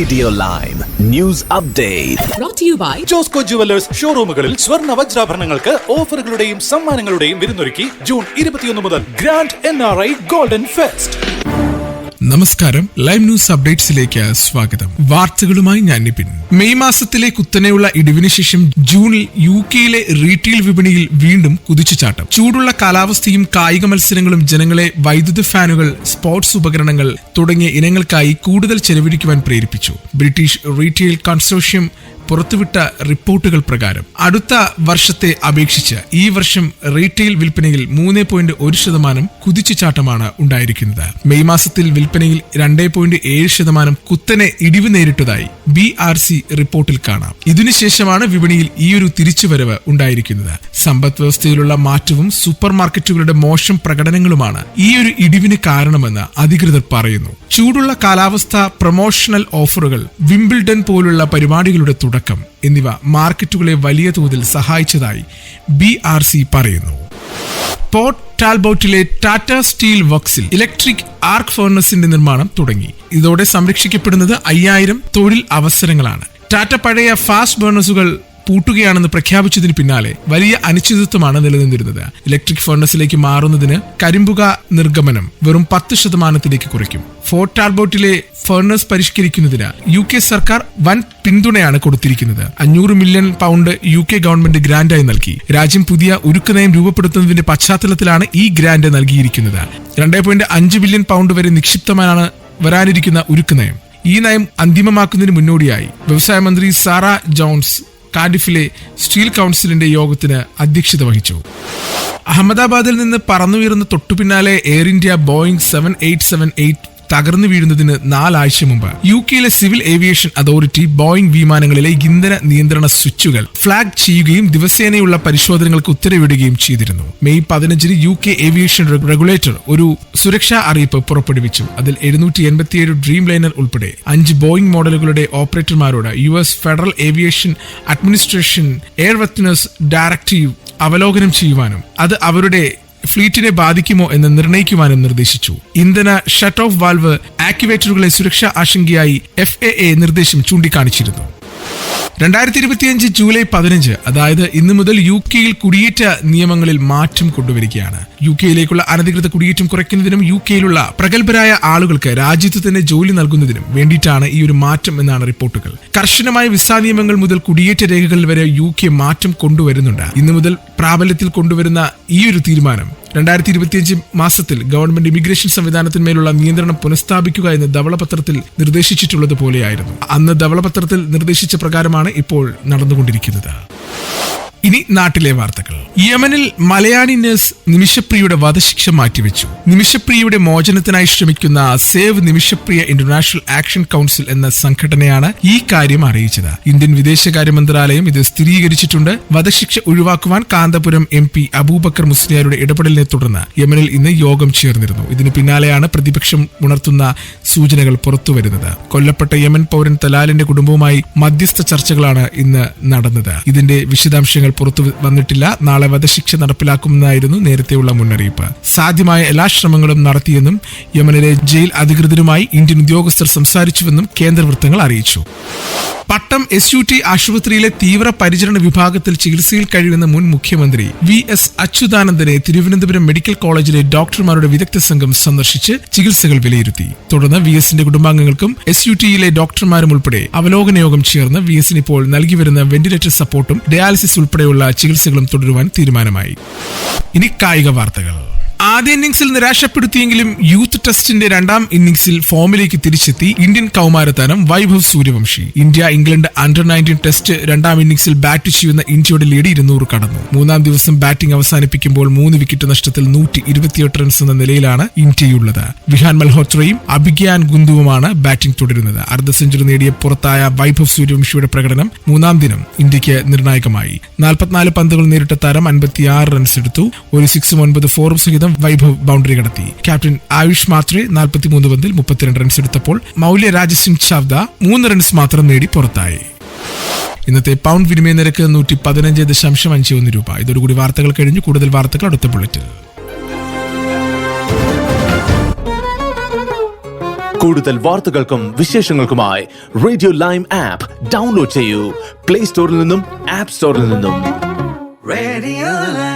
Radio Line News Update. Brought to you by Josco jewellers ഷോറൂമുകളിൽ സ്വർണ്ണ വജ്രാഭരണങ്ങൾക്ക് ഓഫറുകളുടെയും സമ്മാനങ്ങളുടെയും വിരുന്നൊരുക്കി ജൂൺ 21 മുതൽ ഗ്രാൻഡ് NRI ഗോൾഡൻ ഫെസ്റ്റ്. നമസ്കാരം, ലൈവ് ന്യൂസ് അപ്ഡേറ്റ്സിലേക്ക് സ്വാഗതം. വാർത്തകളുമായി ഞാൻ നിപിൻ. മെയ് മാസത്തിലെ കുത്തനെയുള്ള ഇടിവിന് ശേഷം ജൂണിൽ UK-യിലെ റീറ്റെയിൽ വിപണിയിൽ വീണ്ടും കുതിച്ചുചാട്ടം. ചൂടുള്ള കാലാവസ്ഥയും കായിക മത്സരങ്ങളും ജനങ്ങളെ വൈദ്യുത ഫാനുകൾ, സ്പോർട്സ് ഉപകരണങ്ങൾ തുടങ്ങിയ ഇനങ്ങൾക്കായി കൂടുതൽ ചെലവഴിക്കുവാൻ പ്രേരിപ്പിച്ചു. ബ്രിട്ടീഷ് റീറ്റെയിൽ കൺസോർഷ്യം പുറത്തുവിട്ട റിപ്പോർട്ടുകൾ പ്രകാരം അടുത്ത വർഷത്തെ അപേക്ഷിച്ച് ഈ വർഷം റീറ്റെയിൽ വിൽപ്പനയിൽ 3.1% കുതിച്ചുചാട്ടമാണ് ഉണ്ടായിരിക്കുന്നത്. മെയ് മാസത്തിൽ വിൽപ്പനയിൽ 2.7% കുത്തനെ ഇടിവ് നേരിട്ടതായി BRC റിപ്പോർട്ടിൽ കാണാം. ഇതിനുശേഷമാണ് വിപണിയിൽ ഈയൊരു തിരിച്ചുവരവ് ഉണ്ടായിരിക്കുന്നത്. സമ്പദ് വ്യവസ്ഥയിലുള്ള മാറ്റവും സൂപ്പർ മാർക്കറ്റുകളുടെ മോശം പ്രകടനങ്ങളുമാണ് ഈയൊരു ഇടിവിന് കാരണമെന്ന് അധികൃതർ പറയുന്നു. ചൂടുള്ള കാലാവസ്ഥ, പ്രൊമോഷണൽ ഓഫറുകൾ, വിംബിൾഡൺ പോലുള്ള പരിപാടികളുടെ തുടക്കം എന്നിവ മാർക്കറ്റുകളെ വലിയ തോതിൽ സഹായിച്ചതായി BRC പറയുന്നു. പോർട്ട് ടാൽബോട്ടിലെ ടാറ്റ സ്റ്റീൽ വർക്സിൽ ഇലക്ട്രിക് ആർക്ക് ഫർണസിന്റെ നിർമ്മാണം തുടങ്ങി. ഇതോടെ സംരക്ഷിക്കപ്പെടുന്നത് 5000 തൊഴിൽ അവസരങ്ങളാണ്. ടാറ്റ പഴയ ഫാസ്റ്റ് ബേണേഴ്സുകൾ പൂട്ടുകയാണെന്ന് പ്രഖ്യാപിച്ചതിന് പിന്നാലെ വലിയ അനിശ്ചിതത്വമാണ് നിലനിന്നിരുന്നത്. ഇലക്ട്രിക് ഫർണസിലേക്ക് മാറുന്നതിന് കരിമ്പുക നിർഗമനം വെറും 10% കുറയ്ക്കും. ഫോർട്ട് ടാൽബോട്ടിലെ ഫർണസ് പരിഷ്കരിക്കുന്നതിന് UK സർക്കാർ വൻ പിന്തുണയാണ് കൊടുത്തിരിക്കുന്നത്. 500 മില്യൺ പൗണ്ട് UK ഗവൺമെന്റ് ഗ്രാന്റായി നൽകി. രാജ്യം പുതിയ ഉരുക്ക് നയം രൂപപ്പെടുത്തുന്നതിന്റെ പശ്ചാത്തലത്തിലാണ് ഈ ഗ്രാന്റ് നൽകിയിരിക്കുന്നത്. 2.5 ബില്യൺ പൗണ്ട് വരെ നിക്ഷിപ്തമാണ് വരാനിരിക്കുന്ന ഉരുക്ക് നയം. ഈ നയം അന്തിമമാക്കുന്നതിന് മുന്നോടിയായി വ്യവസായ മന്ത്രി സാറ ജോൺസ് കാർഡിഫിലെ സ്റ്റീൽ കൗൺസിലിന്റെ യോഗത്തിന് അധ്യക്ഷത വഹിച്ചു. അഹമ്മദാബാദിൽ നിന്ന് പറന്നുയർന്ന തൊട്ടുപിന്നാലെ എയർ ഇന്ത്യ ബോയിംഗ് 7878 തകർന്നു വീഴുന്നതിന് 4 ആഴ്ച മുമ്പ് UK-യിലെ സിവിൽ ഏവിയേഷൻ അതോറിറ്റി ബോയിംഗ് വിമാനങ്ങളിലെ ഇന്ധന നിയന്ത്രണ സ്വിച്ചുകൾ ഫ്ലാഗ് ചെയ്യുകയും ദിവസേനയുള്ള പരിശോധനകൾക്ക് ഉത്തരവിടുകയും ചെയ്തിരുന്നു. മെയ് 15-ന് UK ഏവിയേഷൻ റെഗുലേറ്റർ ഒരു സുരക്ഷാ അറിയിപ്പ് പുറപ്പെടുവിച്ചു. അതിൽ 787 ഡ്രീം ലൈനർ ഉൾപ്പെടെ 5 ബോയിംഗ് മോഡലുകളുടെ ഓപ്പറേറ്റർമാരോട് US federal aviation administration airworthiness directive അവലോകനം ചെയ്യുവാനും അത് അവരുടെ ഫ്ലീറ്റിനെ ബാധിക്കുമോ എന്ന് നിർണ്ണയിക്കുവാനും നിർദ്ദേശിച്ചു. ഇന്ധന ഷട്ട് ഓഫ് വാൽവ് ആക്യുവേറ്ററുകളെ സുരക്ഷാ ആശങ്കയായി FAA നിർദ്ദേശം ചൂണ്ടിക്കാണിച്ചിരുന്നു. 2025 ജൂലൈ 15, അതായത് ഇന്നു മുതൽ UK-യിൽ കുടിയേറ്റ നിയമങ്ങളിൽ മാറ്റം കൊണ്ടുവരികയാണ്. UK-യിലേക്കുള്ള അനധികൃത കുടിയേറ്റം കുറയ്ക്കുന്നതിനും UK-യിലുള്ള പ്രഗത്ഭരായ ആളുകൾക്ക് രാജ്യത്ത് തന്നെ ജോലി നൽകുന്നതിനും വേണ്ടിയിട്ടാണ് ഈ ഒരു മാറ്റം എന്നാണ് റിപ്പോർട്ടുകൾ. കർശനമായ വിസാ നിയമങ്ങൾ മുതൽ കുടിയേറ്റ രേഖകളിൽ വരെ UK മാറ്റം കൊണ്ടുവരുന്നുണ്ട്. ഇന്നു മുതൽ പ്രാബല്യത്തിൽ കൊണ്ടുവരുന്ന ഈ ഒരു തീരുമാനം 2025 മാസത്തിൽ ഗവൺമെന്റ് ഇമിഗ്രേഷൻ സംവിധാനത്തിന്മേലുള്ള നിയന്ത്രണം പുനഃസ്ഥാപിക്കുക എന്ന് ധവളപത്രത്തിൽ നിർദ്ദേശിച്ചിട്ടുള്ളത് പോലെയായിരുന്നു. അന്ന് ധവളപത്രത്തിൽ നിർദ്ദേശിച്ച പ്രകാരമാണ് ഇപ്പോൾ നടന്നുകൊണ്ടിരിക്കുന്നത്. ഇനി നാട്ടിലെ വാർത്തകൾ. യമനിൽ മലയാളി നഴ്സ് നിമിഷപ്രിയയുടെ വധശിക്ഷ മാറ്റിവെച്ചു. നിമിഷപ്രിയയുടെ മോചനത്തിനായി ശ്രമിക്കുന്ന save Nimisha Priya international action council എന്ന സംഘടനയാണ് ഈ കാര്യം അറിയിച്ചത്. ഇന്ത്യൻ വിദേശകാര്യ മന്ത്രാലയം ഇത് സ്ഥിരീകരിച്ചിട്ടുണ്ട്. വധശിക്ഷ ഒഴിവാക്കുവാൻ കാന്തപുരം MP അബൂബക്കർ മുസ്ലിയാരുടെ ഇടപെടലിനെ തുടർന്ന് യമനിൽ ഇന്ന് യോഗം ചേർന്നിരുന്നു. ഇതിന് പിന്നാലെയാണ് പ്രതിപക്ഷം ഉണർത്തുന്ന സൂചനകൾ പുറത്തുവരുന്നത്. കൊല്ലപ്പെട്ട യമൻ പൗരൻ തലാലിന്റെ കുടുംബവുമായി മധ്യസ്ഥ ചർച്ചകളാണ് ഇന്ന് നടന്നത്. ഇതിന്റെ വിശദാംശങ്ങൾ പുറത്തു വന്നിട്ടില്ല. നാളെ വധശിക്ഷ നടപ്പിലാക്കുമെന്നായിരുന്നു നേരത്തെയുള്ള മുന്നറിയിപ്പ്. സാധ്യമായ എല്ലാ ശ്രമങ്ങളും നടത്തിയെന്നും യമനിലെ ജയിൽ അധികൃതരുമായി ഇന്ത്യൻ ഉദ്യോഗസ്ഥർ സംസാരിച്ചുവെന്നും കേന്ദ്ര വൃത്തങ്ങൾ അറിയിച്ചു. പട്ടം SUT ആശുപത്രിയിലെ തീവ്ര പരിചരണ വിഭാഗത്തിൽ ചികിത്സയിൽ കഴിയുന്ന മുൻ മുഖ്യമന്ത്രി VS അച്യുതാനന്ദനെ തിരുവനന്തപുരം മെഡിക്കൽ കോളേജിലെ ഡോക്ടർമാരുടെ വിദഗ്ധ സംഘം സന്ദർശിച്ച് ചികിത്സകൾ വിലയിരുത്തി. തുടർന്ന് VS-ന്റെ കുടുംബാംഗങ്ങൾക്കും SUT-യിലെ ഡോക്ടർമാരും ഉൾപ്പെടെ അവലോകന യോഗം ചേർന്ന് VS-ന് ഇപ്പോൾ നൽകിവരുന്ന വെന്റിലേറ്റർ സപ്പോർട്ടും ഡയാലിസിസ് ഉൾപ്പെടെയുള്ള ചികിത്സകളും തുടരുവാൻ തീരുമാനമായി. ഇനി കായിക വാർത്തകൾ. ആദ്യ ഇന്നിംഗ്സിൽ നിരാശപ്പെടുത്തിയെങ്കിലും യൂത്ത് ടെസ്റ്റിന്റെ 2ാം ഇന്നിംഗ്സിൽ ഫോമിലേക്ക് തിരിച്ചെത്തി ഇന്ത്യൻ കൗമാരതാരം Vaibhav Suryavanshi. India England under nineteen test 2ാം ഇന്നിംഗ്സിൽ ബാറ്റ് ചെയ്യുന്ന ഇന്ത്യയുടെ ലീഡ് 200 കടന്നു. 3ാം ദിവസം ബാറ്റിംഗ് അവസാനിപ്പിക്കുമ്പോൾ 3 വിക്കറ്റ് നഷ്ടത്തിൽ 128 റൺസ് എന്ന നിലയിലാണ് ഇന്ത്യയുള്ളത്. വിഹാൻ മൽഹോത്രയും അഭിഗ്യാൻ ഗുന്തുവുമാണ് ബാറ്റിംഗ് തുടരുന്നത്. അർദ്ധ സെഞ്ചുറി നേടിയ പുറത്തായ വൈഭവ് സൂര്യവംശിയുടെ പ്രകടനം 3ാം ദിനം ഇന്ത്യക്ക് നിർണായകമായി. 44 പന്തുകൾ നേരിട്ട താരം 56 റൺസ് എടുത്തു. ഒരു 6-ഉം 9 4-ഉം സഹിതം വൈഭവ് ബൗണ്ടറി കടത്തി. ക്യാപ്റ്റൻ ആയുഷ് മാത്രേ 43 പന്തിൽ 32 റൺസ് എടുത്തപ്പോൾ മൗല്യ രാജസിംഗ് ചാവ്ദ 3 റൺസ് മാത്രം നേടി പുറത്തായി. ഇന്നത്തെ പൗണ്ട് വിനിമയ നിരക്ക് 115.51 രൂപ. ഇതോടുകൂടി വാർത്തകൾ കഴിഞ്ഞു. കൂടുതൽ വാർത്തകൾ അടുത്ത ബുള്ളറ്റിൽ. കൂടുതൽ വാർത്തകൾക്കും വിശേഷങ്ങൾക്കുമായി റേഡിയോ ലൈം ആപ്പ് ഡൗൺലോഡ് ചെയ്യൂ പ്ലേ സ്റ്റോറിൽ നിന്നും ആപ്പ് സ്റ്റോറിൽ നിന്നും. Radio Lime.